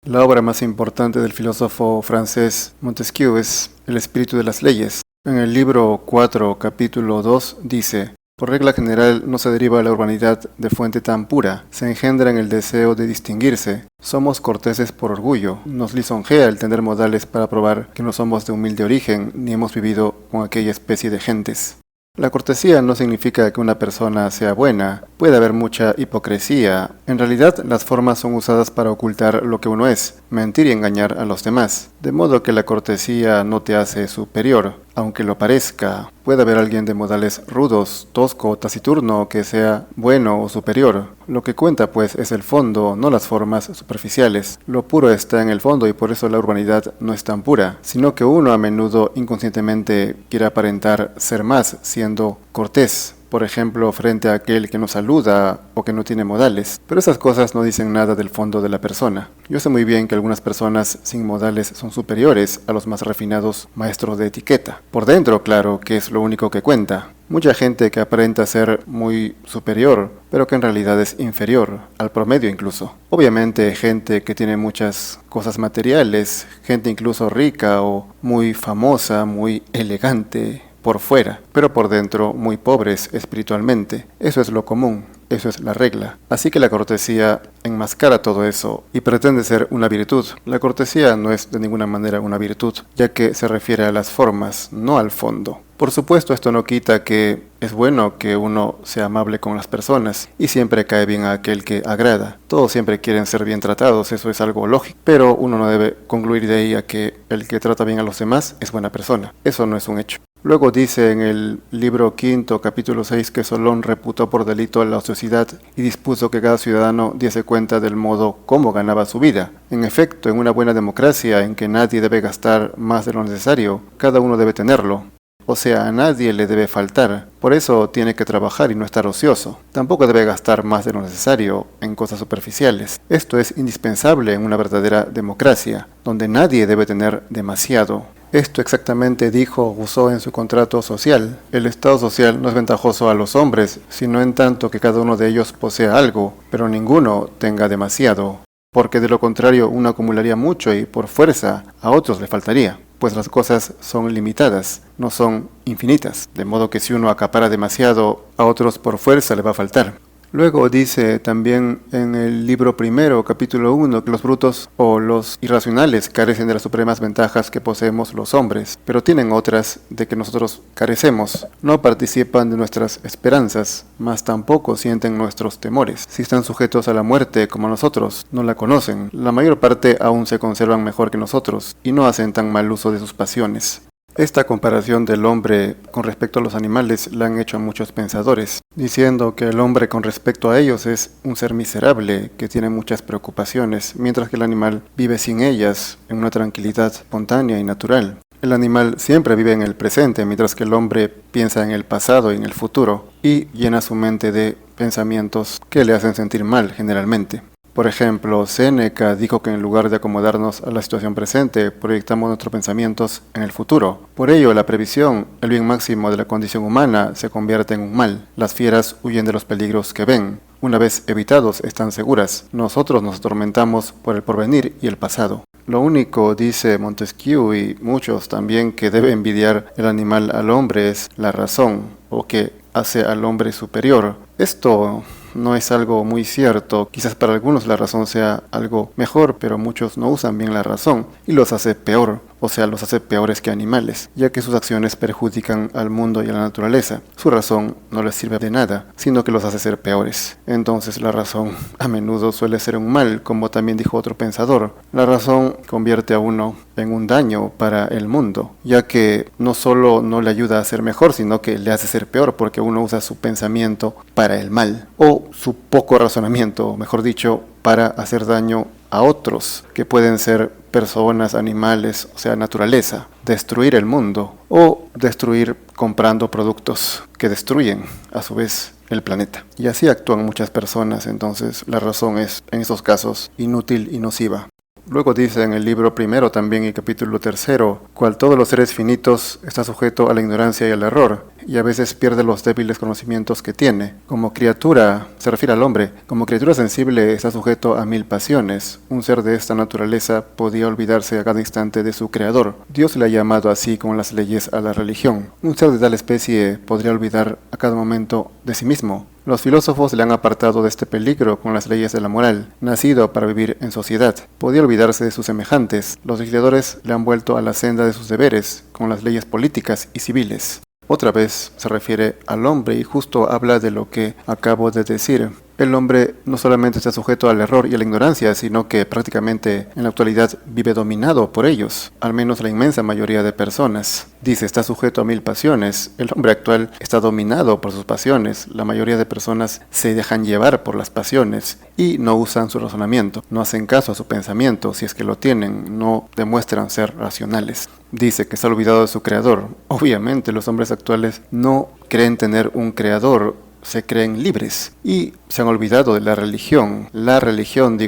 La obra más importante del filósofo francés Montesquieu es El espíritu de las leyes. En el libro 4, capítulo 2, dice: por regla general no se deriva la urbanidad de fuente tan pura, se engendra en el deseo de distinguirse. Somos corteses por orgullo, nos lisonjea el tener modales para probar que no somos de humilde origen ni hemos vivido con aquella especie de gentes. La cortesía no significa que una persona sea buena, puede haber mucha hipocresía. En realidad, las formas son usadas para ocultar lo que uno es, mentir y engañar a los demás. De modo que la cortesía no te hace superior, aunque lo parezca. Puede haber alguien de modales rudos, tosco o taciturno que sea bueno o superior. Lo que cuenta pues es el fondo, no las formas superficiales. Lo puro está en el fondo y por eso la urbanidad no es tan pura, sino que uno a menudo inconscientemente quiere aparentar ser más siendo cortés. Por ejemplo, frente a aquel que no saluda o que no tiene modales. Pero esas cosas no dicen nada del fondo de la persona. Yo sé muy bien que algunas personas sin modales son superiores a los más refinados maestros de etiqueta. Por dentro, claro, que es lo único que cuenta. Mucha gente que aparenta ser muy superior, pero que en realidad es inferior, al promedio incluso. Obviamente gente que tiene muchas cosas materiales, gente incluso rica o muy famosa, muy elegante por fuera, pero por dentro muy pobres espiritualmente. Eso es lo común, eso es la regla. Así que la cortesía enmascara todo eso y pretende ser una virtud. La cortesía no es de ninguna manera una virtud, ya que se refiere a las formas, no al fondo. Por supuesto, esto no quita que es bueno que uno sea amable con las personas y siempre cae bien a aquel que agrada. Todos siempre quieren ser bien tratados, eso es algo lógico, pero uno no debe concluir de ahí a que el que trata bien a los demás es buena persona. Eso no es un hecho. Luego dice en el libro 5, capítulo 6, que Solón reputó por delito a la ociosidad y dispuso que cada ciudadano diese cuenta del modo cómo ganaba su vida. En efecto, en una buena democracia en que nadie debe gastar más de lo necesario, cada uno debe tenerlo. O sea, a nadie le debe faltar. Por eso tiene que trabajar y no estar ocioso. Tampoco debe gastar más de lo necesario en cosas superficiales. Esto es indispensable en una verdadera democracia, donde nadie debe tener demasiado. Esto exactamente dijo Rousseau en su contrato social. El estado social no es ventajoso a los hombres, sino en tanto que cada uno de ellos posea algo, pero ninguno tenga demasiado, porque de lo contrario uno acumularía mucho y por fuerza a otros le faltaría, pues las cosas son limitadas, no son infinitas, de modo que si uno acapara demasiado, a otros por fuerza le va a faltar. Luego dice también en el libro 1, capítulo 1, que los brutos o los irracionales carecen de las supremas ventajas que poseemos los hombres, pero tienen otras de que nosotros carecemos. No participan de nuestras esperanzas, mas tampoco sienten nuestros temores. Si están sujetos a la muerte como nosotros, no la conocen. La mayor parte aún se conservan mejor que nosotros y no hacen tan mal uso de sus pasiones. Esta comparación del hombre con respecto a los animales la han hecho a muchos pensadores, diciendo que el hombre con respecto a ellos es un ser miserable que tiene muchas preocupaciones, mientras que el animal vive sin ellas, en una tranquilidad espontánea y natural. El animal siempre vive en el presente, mientras que el hombre piensa en el pasado y en el futuro, y llena su mente de pensamientos que le hacen sentir mal generalmente. Por ejemplo, Séneca dijo que en lugar de acomodarnos a la situación presente, proyectamos nuestros pensamientos en el futuro. Por ello, la previsión, el bien máximo de la condición humana, se convierte en un mal. Las fieras huyen de los peligros que ven. Una vez evitados, están seguras. Nosotros nos atormentamos por el porvenir y el pasado. Lo único, dice Montesquieu y muchos también, que debe envidiar el animal al hombre es la razón, o que hace al hombre superior. Esto no es algo muy cierto. Quizás para algunos la razón sea algo mejor, pero muchos no usan bien la razón y los hace peor, o sea, los hace peores que animales, ya que sus acciones perjudican al mundo y a la naturaleza. Su razón no les sirve de nada, sino que los hace ser peores. Entonces la razón a menudo suele ser un mal, como también dijo otro pensador. La razón convierte a uno en un daño para el mundo, ya que no solo no le ayuda a ser mejor, sino que le hace ser peor, porque uno usa su pensamiento para el mal, o su poco razonamiento, mejor dicho, para hacer daño a otros, que pueden ser personas, animales, o sea, naturaleza, destruir el mundo, o destruir comprando productos que destruyen, a su vez, el planeta. Y así actúan muchas personas, entonces la razón es, en esos casos, inútil y nociva. Luego dice en el libro 1 también y capítulo 3, cual todos los seres finitos está sujeto a la ignorancia y al error. y a veces pierde los débiles conocimientos que tiene. Como criatura, se refiere al hombre, como criatura sensible está sujeto a 1000 pasiones. Un ser de esta naturaleza podía olvidarse a cada instante de su creador. Dios le ha llamado así con las leyes a la religión. Un ser de tal especie podría olvidar a cada momento de sí mismo. Los filósofos le han apartado de este peligro con las leyes de la moral, nacido para vivir en sociedad. Podía olvidarse de sus semejantes. Los legisladores le han vuelto a la senda de sus deberes, con las leyes políticas y civiles. Otra vez se refiere al hombre y justo habla de lo que acabo de decir. El hombre no solamente está sujeto al error y a la ignorancia, sino que prácticamente en la actualidad vive dominado por ellos, al menos la inmensa mayoría de personas. Dice, está sujeto a 1000 pasiones. El hombre actual está dominado por sus pasiones. La mayoría de personas se dejan llevar por las pasiones y no usan su razonamiento, no hacen caso a su pensamiento, si es que lo tienen, no demuestran ser racionales. Dice que está olvidado de su creador. Obviamente los hombres actuales no creen tener un creador, se creen libres y se han olvidado de la religión. La religión,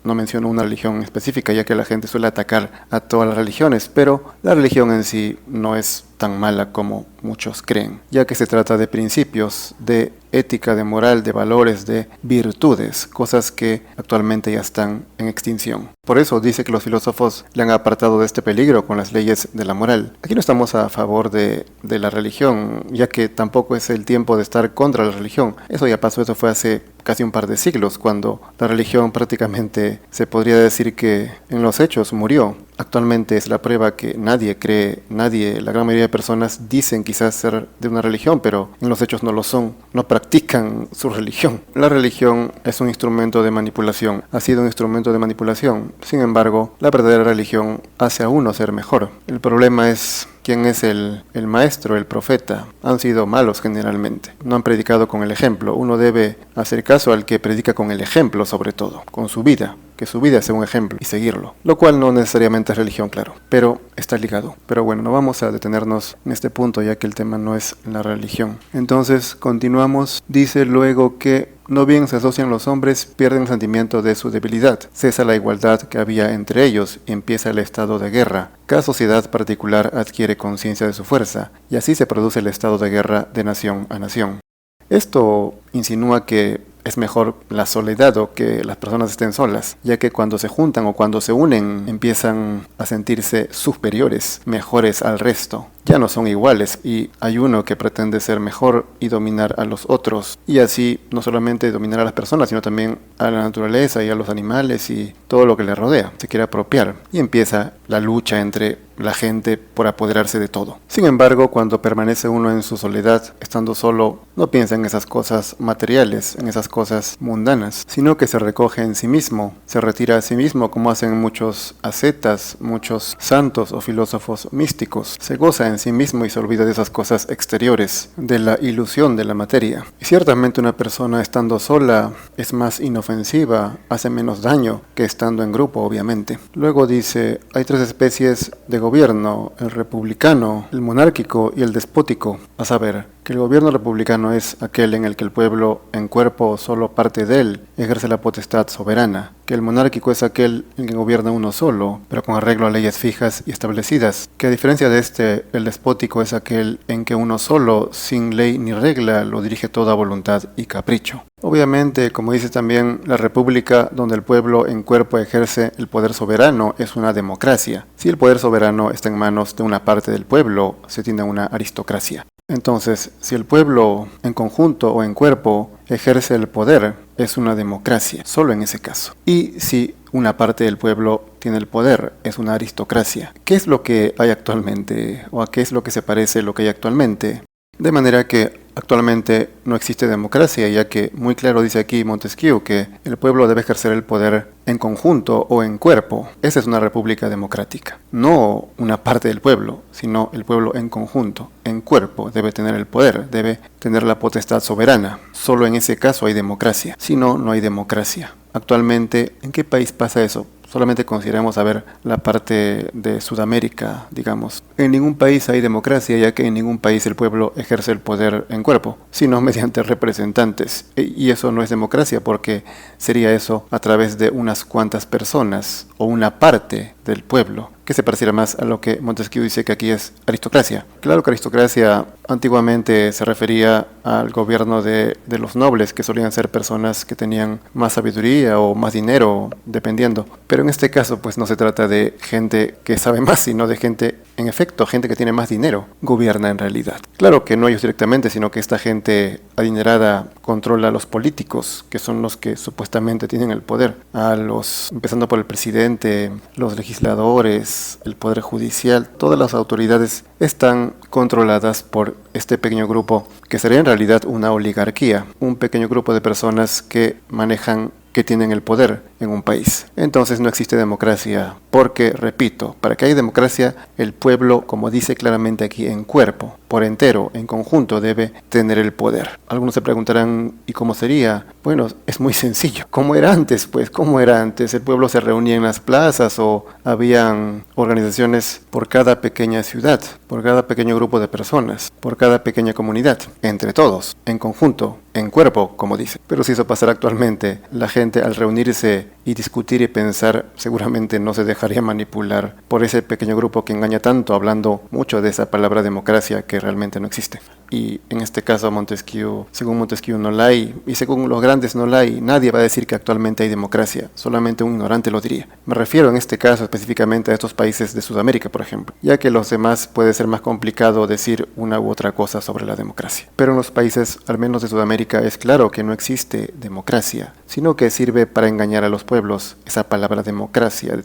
no menciono una religión específica, ya que la gente suele atacar a todas las religiones, pero la religión en sí no es tan mala como muchos creen, ya que se trata de principios, de ética, de moral, de valores, de virtudes, cosas que actualmente ya están en extinción. Por eso dice que los filósofos le han apartado de este peligro con las leyes de la moral. Aquí no estamos a favor de la religión, ya que tampoco es el tiempo de estar contra la religión. Eso ya pasó, eso fue hace casi un par de siglos, cuando la religión prácticamente se podría decir que en los hechos murió. Actualmente es la prueba que nadie cree, la gran mayoría de personas dicen quizás ser de una religión, pero en los hechos no lo son, no practican su religión. La religión es un instrumento de manipulación, ha sido un instrumento de manipulación. Sin embargo, la verdadera religión hace a uno ser mejor. El problema es quién es el maestro, el profeta. Han sido malos generalmente, no han predicado con el ejemplo. Uno debe hacer caso al que predica con el ejemplo, sobre todo, con su vida, que su vida sea un ejemplo y seguirlo, lo cual no necesariamente es religión, claro, pero está ligado. Pero bueno, no vamos a detenernos en este punto, ya que el tema no es la religión. Entonces continuamos. Dice luego que no bien se asocian los hombres, pierden el sentimiento de su debilidad, cesa la igualdad que había entre ellos y empieza el estado de guerra. Cada sociedad particular adquiere conciencia de su fuerza y así se produce el estado de guerra de nación a nación. Esto insinúa que es mejor la soledad o que las personas estén solas, ya que cuando se juntan o cuando se unen empiezan a sentirse superiores, mejores al resto. Ya no son iguales y hay uno que pretende ser mejor y dominar a los otros. Y así no solamente dominar a las personas, sino también a la naturaleza y a los animales y todo lo que le rodea. Se quiere apropiar y empieza la lucha entre la gente por apoderarse de todo. Sin embargo, cuando permanece uno en su soledad, estando solo, no piensa en esas cosas materiales, en esas cosas mundanas, sino que se recoge en sí mismo, se retira a sí mismo, como hacen muchos ascetas, muchos santos o filósofos místicos. Se goza en sí mismo y se olvida de esas cosas exteriores, de la ilusión de la materia. Y ciertamente una persona estando sola es más inofensiva, hace menos daño que estando en grupo, obviamente. Luego dice, hay 3 especies de gobierno, el republicano, el monárquico y el despótico. A saber, que el gobierno republicano es aquel en el que el pueblo, en cuerpo o solo parte de él, ejerce la potestad soberana. Que el monárquico es aquel en que gobierna uno solo, pero con arreglo a leyes fijas y establecidas. Que a diferencia de este, el despótico es aquel en que uno solo, sin ley ni regla, lo dirige toda voluntad y capricho. Obviamente, como dice también, la república donde el pueblo en cuerpo ejerce el poder soberano es una democracia. Si el poder soberano está en manos de una parte del pueblo, se tiene una aristocracia. Entonces, si el pueblo en conjunto o en cuerpo ejerce el poder, es una democracia, solo en ese caso. Y si una parte del pueblo tiene el poder, es una aristocracia. ¿Qué es lo que hay actualmente? ¿O a qué es lo que se parece lo que hay actualmente? De manera que actualmente no existe democracia, ya que muy claro dice aquí Montesquieu que el pueblo debe ejercer el poder en conjunto o en cuerpo. Esa es una república democrática. No una parte del pueblo, sino el pueblo en conjunto, en cuerpo, debe tener el poder, debe tener la potestad soberana. Solo en ese caso hay democracia. Si no, no hay democracia. Actualmente, ¿en qué país pasa eso? Solamente consideremos a ver la parte de Sudamérica, digamos. En ningún país hay democracia, ya que en ningún país el pueblo ejerce el poder en cuerpo, sino mediante representantes. Y eso no es democracia, porque sería eso a través de unas cuantas personas o una parte del pueblo, que se pareciera más a lo que Montesquieu dice que aquí es aristocracia. Claro que aristocracia antiguamente se refería al gobierno de los nobles, que solían ser personas que tenían más sabiduría o más dinero, dependiendo. Pero en este caso, pues no se trata de gente que sabe más, sino de gente, en efecto, gente que tiene más dinero, gobierna en realidad. Claro que no ellos directamente, sino que esta gente adinerada controla a los políticos, que son los que supuestamente tienen el poder, empezando por el presidente, los legisladores, el poder judicial, todas las autoridades están controladas por este pequeño grupo que sería en realidad una oligarquía, un pequeño grupo de personas que tienen el poder en un país. Entonces no existe democracia, porque, repito, para que haya democracia, el pueblo, como dice claramente aquí, en cuerpo, por entero, en conjunto, debe tener el poder. Algunos se preguntarán, ¿y cómo sería? Bueno, es muy sencillo. ¿Cómo era antes? Pues, ¿cómo era antes? ¿El pueblo se reunía en las plazas o habían organizaciones por cada pequeña ciudad, por cada pequeño grupo de personas, por cada pequeña comunidad, entre todos, en conjunto, en cuerpo, como dice? Pero si eso pasara actualmente, la gente al reunirse y discutir y pensar seguramente no se dejaría manipular por ese pequeño grupo que engaña tanto, hablando mucho de esa palabra democracia que realmente no existe. Y en este caso según Montesquieu no la hay, y según los grandes no la hay. Nadie va a decir que actualmente hay democracia, solamente un ignorante lo diría. Me refiero en este caso específicamente a estos países de Sudamérica, por ejemplo, ya que los demás puede ser más complicado decir una u otra cosa sobre la democracia. Pero en los países, al menos de Sudamérica, es claro que no existe democracia, sino que sirve para engañar a los pueblos, esa palabra democracia.